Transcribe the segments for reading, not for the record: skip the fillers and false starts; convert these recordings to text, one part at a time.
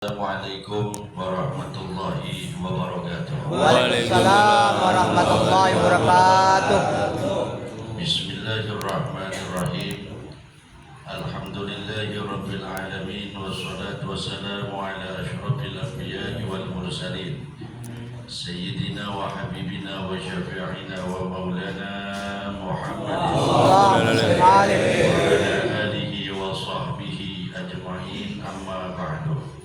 Assalamualaikum warahmatullahi wabarakatuh. Waalaikumsalam warahmatullahi wabarakatuh. Bismillahirrahmanirrahim. Alhamdulillahi rabbil alamin. Wassalatu wassalamu ala asyrafil anbiya'i wal mursalin Sayyidina wa habibina wa syafi'ina wa maulana Muhammad wa ala alihi wa sahbihi ajma'in, amma ba'du.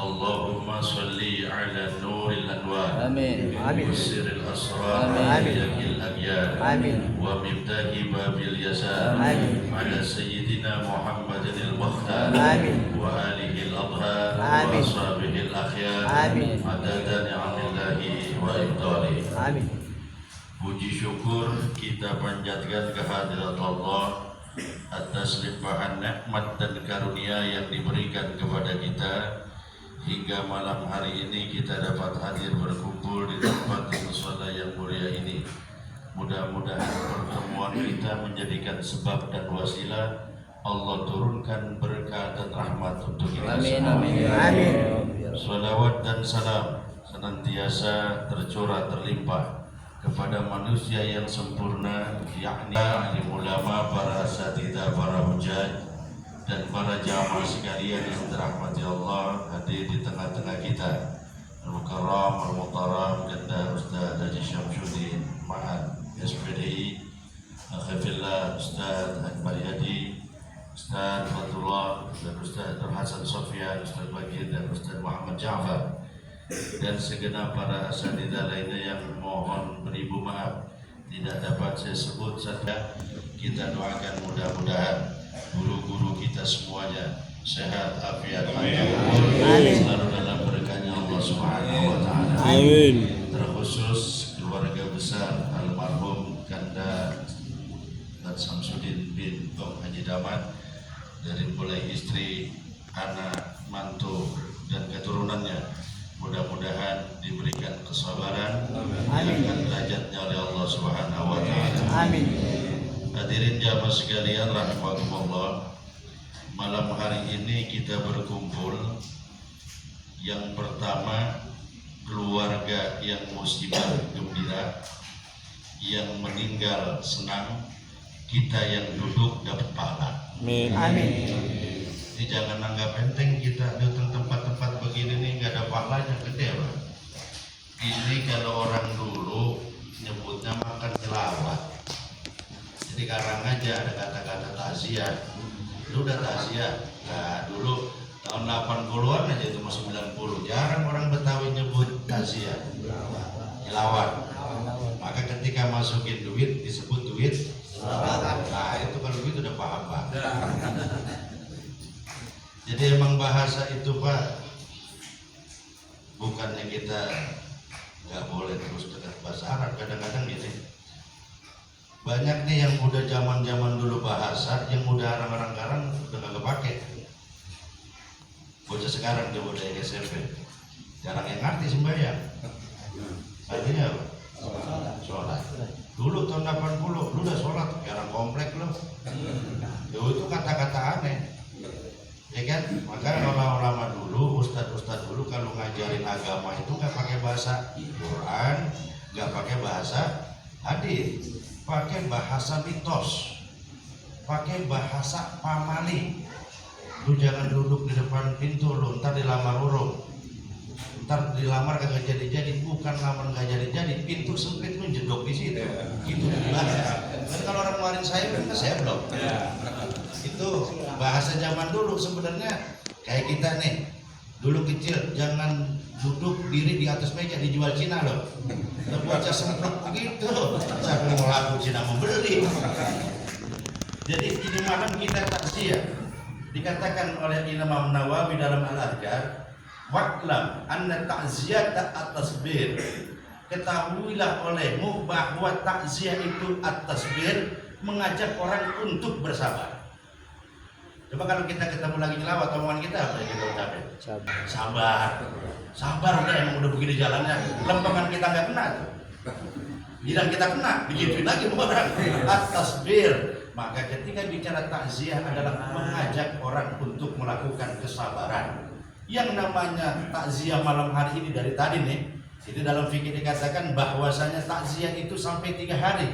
Allahumma salli ala nuril anwar, Amin. Amin. sirril asrar, Amin. yakil abyad, Amin. wa miftahi babil yasar, Amin. ala sayyidina Muhammadin al-Mukhtar, Amin. wa alihi al-adhar, wa Amin. ashabihi al-akhyar, Amin. adada ni'amillahi wa ibtali. Amin. Puji syukur kita panjatkan kehadirat Allah atas limpahan nikmat dan karunia yang diberikan kepada kita hingga malam hari ini kita dapat hadir berkumpul di tempat mushola yang mulia ini. Mudah-mudahan pertemuan kita menjadikan sebab dan wasilah Allah turunkan berkah dan rahmat untuk kita Amin. semua. Amin. Amin. Salawat dan salam senantiasa tercurah terlimpah kepada manusia yang sempurna, yakni alim ulama, para asatidzah, para hujjah, dan para jamaah sekalian yang dirahmati Allah hadir di tengah-tengah kita. Al-Mukarram, Al-Muhtaram, Ganda Ustaz Haji Syamsuddin Ma'ad SPDI, Akhifillah Ustaz Akbar Yadi, Ustaz Fatullah, dan Ustaz Hasan Sofyan, Ustaz Bakir, dan Ustaz Muhammad Ja'far, dan segenap para asatidzah lainnya yang mohon beribu maaf tidak dapat saya sebut saja. Kita doakan mudah-mudahan guru-guru kita semuanya sehat, afiat, selalu dalam berkahnya Allah Subhanahu wa taala. Amin. Terkhusus keluarga besar almarhum Kanda dan Samsudin bin Tom Haji Damat, dari mulai istri, anak, mantu, dan keturunannya, mudah-mudahan diberikan kesabaran, diangkat derajatnya oleh Allah Subhanahu wa taala. Amin. Hadirin jamaah sekalian rahimakumullah, malam hari ini kita berkumpul. Yang pertama, keluarga yang musibah gembira, yang meninggal senang, kita yang duduk dapat pahala. Amin. Amin. Jadi jangan anggap enteng kita datang tempat-tempat begini nih nggak ada pahalanya, gede Pak. Ini kalau orang dulu nyebutnya makan selawat. Jadi karang aja ada kata-kata takziah. Lu udah takziah. Nah, dulu tahun 80-an aja itu masih 90. Jarang orang Betawi nyebut takziah. Nyelawat. Maka ketika masukin duit disebut duit. Nah, itu kalau duit udah paham, Pak. Jadi emang bahasa itu, Pak, bukannya kita nggak boleh terus dekat bahasa Arab. Kadang-kadang gini, banyak nih yang udah zaman dulu bahasa, yang udah arang-arang udah gak kepake. Bocah sekarang coba dari SMP, jarang yang ngerti sembahyang. Artinya apa? Sholat. Dulu tahun 80, lu udah sholat, jarang komplek lu. Itu kata-kata aneh, ya kan? Maka ulama-ulama dulu, ustadz-ustadz dulu kalau ngajarin agama itu nggak pakai bahasa Quran, nggak pakai bahasa hadis, pakai bahasa mitos, pakai bahasa pamali. Lu jangan duduk di depan pintu lu, ntar dilamar urung, ntar dilamar kagak jadi-jadi. Bukan lamar nggak jadi-jadi, pintu sempit lu jedok di situ. Itu bahasa. Kan kalau orang ngeluarin saya kan saya blok. Itu bahasa zaman dulu sebenarnya. Kayak kita nih, dulu kecil jangan duduk diri di atas meja, dijual Cina loh. Bocah semprot begitu, siapa mau laku Cina mau beli. Jadi ini malam kita takziah. Dikatakan oleh Imam Nawawi dalam Al-Adhkar, wa'lam anna ta'ziyata at-tasbir. Ketahuilah olehmu bahwa takziah itu at-tasbir, mengajak orang untuk bersabar. Coba kalau kita ketemu lagi nyelawat, omongan kita apa yang kita ucapin? Sabar. Sabar udah, emang udah begini jalannya. Lempengan kita nggak kena tuh. Bilang kita kena, digituin lagi orang. At-tasbir. Maka ketika bicara takziah adalah mengajak orang untuk melakukan kesabaran. Yang namanya takziah malam hari ini dari tadi nih, itu dalam fikih dikatakan bahwasanya takziah itu sampai 3 hari.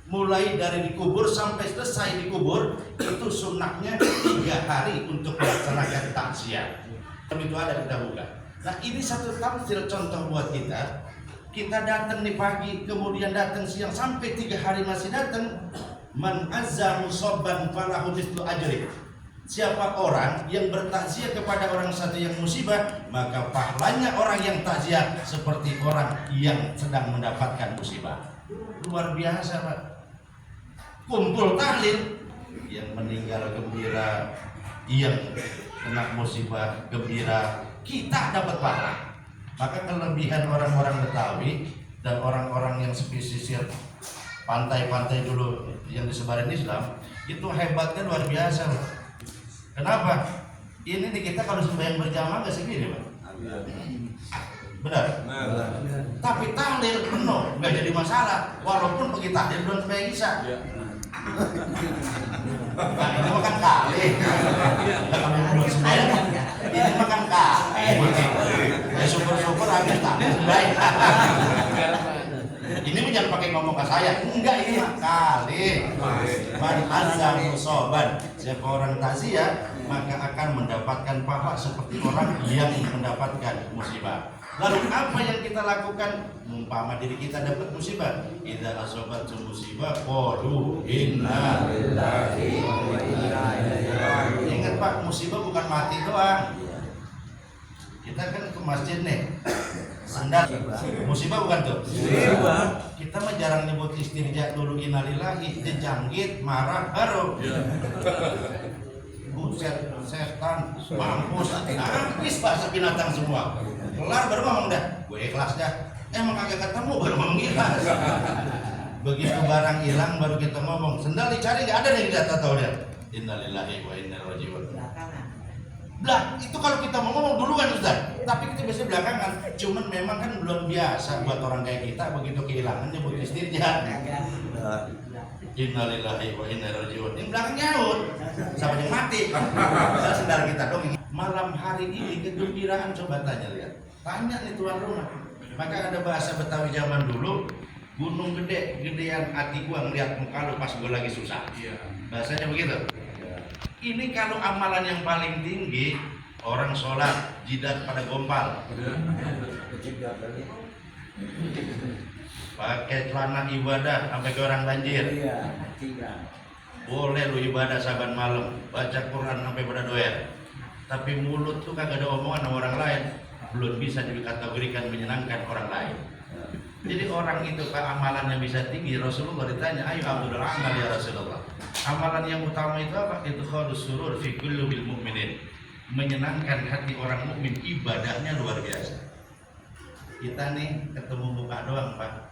Mulai dari dikubur sampai selesai dikubur, itu sunnahnya 3 hari untuk melaksanakan takziah. Itu ada kita buka. Nah ini satu tamsil contoh buat kita. Kita datang di pagi, kemudian datang siang sampai 3 hari masih datang. Man azza musabban falahu mithlu ajri. Siapa orang yang bertakziah kepada orang satu yang musibah, maka pahalanya orang yang takziah seperti orang yang sedang mendapatkan musibah. Luar biasa, Pak. Kumpul tahlil, yang meninggal gembira, yang kena musibah gembira, kita dapat pahala. Maka kelebihan orang-orang Betawi dan orang-orang yang pesisir pantai-pantai dulu yang disebarin Islam itu hebatnya luar biasa, Pak. Kenapa? Ini di kita kalau sembahyang berjamaah nggak segini, Pak. Benar? Tapi tahlil penuh, nggak jadi masalah. Walaupun pergi tahlil belum sembahyang isya. Nah ini makan kali. Kalau belum sembahyang, ini makan kali. Ya syukur-syukur habis tahlil sembahyang. Ini jangan pakai ngomong ke saya. Enggak, ini kali. Man azza musaban. Siapa orang takziah maka akan mendapatkan pahala seperti orang yang mendapatkan musibah. Lalu apa yang kita lakukan? Umpama diri kita dapat musibah, idza asabatum musibah qalu inna lillahi wa inna ilaihi raji'un. Ingat Pak, musibah bukan mati doang. Kita kan ke masjid nih, sandal musibah bukan tuh? Musibah. Kita mah jarang nyebut istirja dulu innalillahi, dijanggit, marah baru. Buset, setan, mampus, habis bahasa binatang semua. Kelar baru ngomong dah, gue ikhlas dah. Emang kagak ketemu baru ngomong ikhlas. Begitu barang hilang baru kita ngomong. Sendal dicari nggak ada nih, data tahu lihat. Innalillahi wa inna ilaihi raji'un. Lah, itu kalau kita mau ngomong duluan Ustaz. Tapi kita biasanya belakangan. Cuman memang kan belum biasa buat orang kayak kita begitu kehilangan nyebut istirja. Innalillahi wa inna ilaihi raji'un. Yang belakang nyaut. Sama yang mati. Saudara kita dong. Malam hari ini kegembiraan, coba tanya lihat. Tanya nih tuan rumah. Maka ada bahasa Betawi zaman dulu, gunung gede, gedean hati gua ngeliat muka lu pas gua lagi susah. Bahasanya begitu. Ini kalau amalan yang paling tinggi, orang sholat jidat pada gompal, pakai celana ibadah sampai ke orang banjir. Boleh lu ibadah saban malam, baca Quran sampai pada doer. Tapi mulut tuh kagak ada omongan sama orang lain, belum bisa dikategorikan menyenangkan orang lain. Jadi orang itu Pak amalan yang bisa tinggi, Rasulullah ditanya, ayo abdul amal ya Rasulullah. Amalan yang utama itu apa? Itu khalus surur fi qulubil mu'minin. Menyenangkan hati orang mukmin, ibadahnya luar biasa. Kita nih ketemu muka doang Pak,